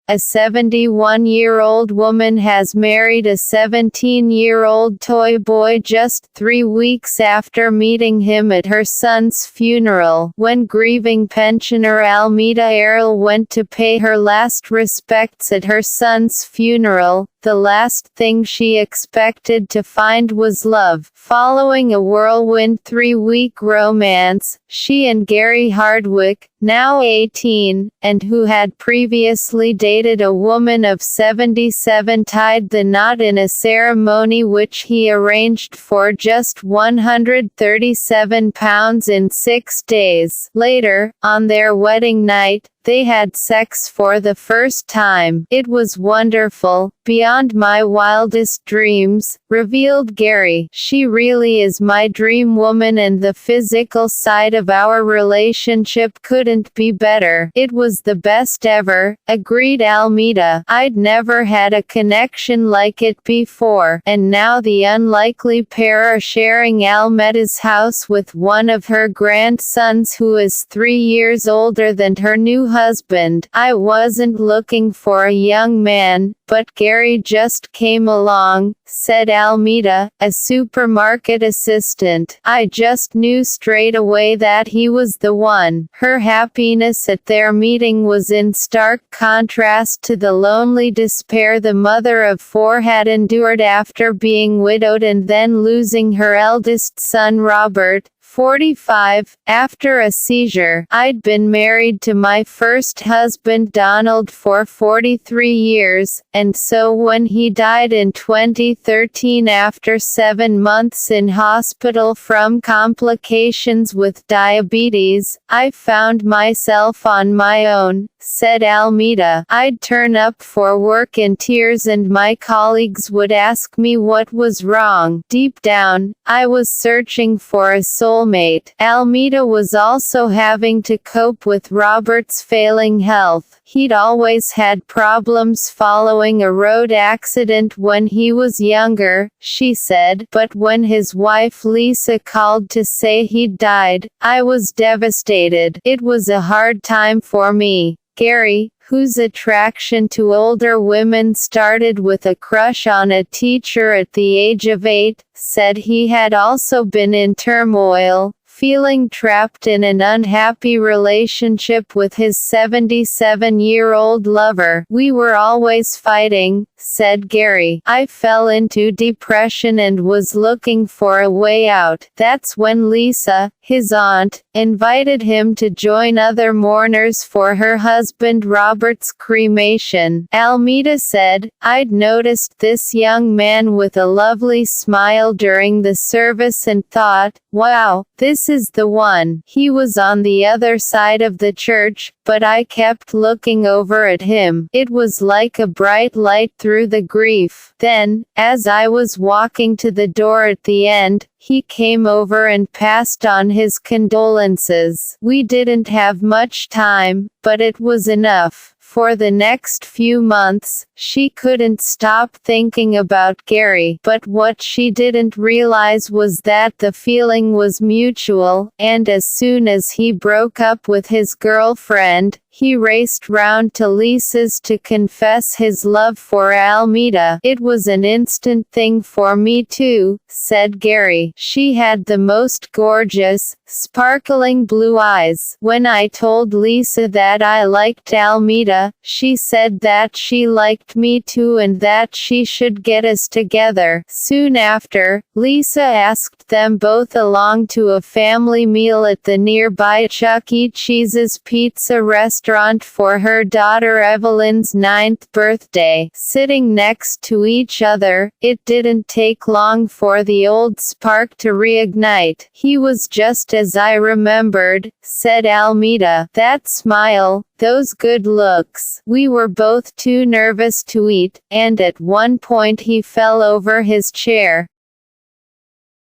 A 71-year-old woman has married a 17-year-old toy boy just 3 weeks after meeting him at her son's funeral. When grieving pensioner Almeda Earle went to pay her last respects at her son's funeral, the last thing she expected to find was love. Following a whirlwind 3-week romance, she and Gary Hardwick, now 18, and who had previously dated a woman of 77, tied the knot in a ceremony which he arranged for just £137 in 6 days. Later, on their wedding night, they had sex for the first time. "It was wonderful, beyond my wildest dreams," revealed Gary. "She really is my dream woman, and the physical side of our relationship couldn't be better. It was the best ever," agreed Almeda. "I'd never had a connection like it before." And now the unlikely pair are sharing Almeda's house with one of her grandsons, who is 3 years older than her new husband. "I wasn't looking for a young man, but Gary just came along," said Almeda, a supermarket assistant. "I just knew straight away that he was the one." Her happiness at their meeting was in stark contrast to the lonely despair the mother of 4 had endured after being widowed and then losing her eldest son Robert, 45, after a seizure. "I'd been married to my first husband Donald for 43 years, and so when he died in 2013 after 7 months in hospital from complications with diabetes, I found myself on my own," said Almeda. "I'd turn up for work in tears and my colleagues would ask me what was wrong. Deep down, I was searching for a soulmate." Almeda was also having to cope with Robert's failing health. He'd always had problems following a road accident when he was younger, she said, but when his wife Lisa called to say he'd died, I was devastated. "It was a hard time for me." Gary, whose attraction to older women started with a crush on a teacher at the age of 8, said he had also been in turmoil, feeling trapped in an unhappy relationship with his 77-year-old lover. "We were always fighting," said Gary. "I fell into depression and was looking for a way out. That's when Lisa, his aunt, invited him to join other mourners for her husband Robert's cremation." Almeda said, "I'd noticed this young man with a lovely smile during the service and thought, wow, this is the one. He was on the other side of the church, but I kept looking over at him. It was like a bright light through the grief. Then, as I was walking to the door at the end, he came over and passed on his condolences. We didn't have much time, but it was enough." For the next few months, she couldn't stop thinking about Gary, but what she didn't realize was that the feeling was mutual, and as soon as he broke up with his girlfriend, he raced round to Lisa's to confess his love for Almeda. "It was an instant thing for me too," said Gary. "She had the most gorgeous, sparkling blue eyes. When I told Lisa that I liked Almeda, she said that she liked me too and that she should get us together." Soon after, Lisa asked them both along to a family meal at the nearby Chuck E. Cheese's pizza restaurant for her daughter Evelyn's 9th birthday. Sitting next to each other, it didn't take long for the old spark to reignite. "He was just as I remembered," said Almeda. "That smile, those good looks. We were both too nervous to eat, and at one point he fell over his chair.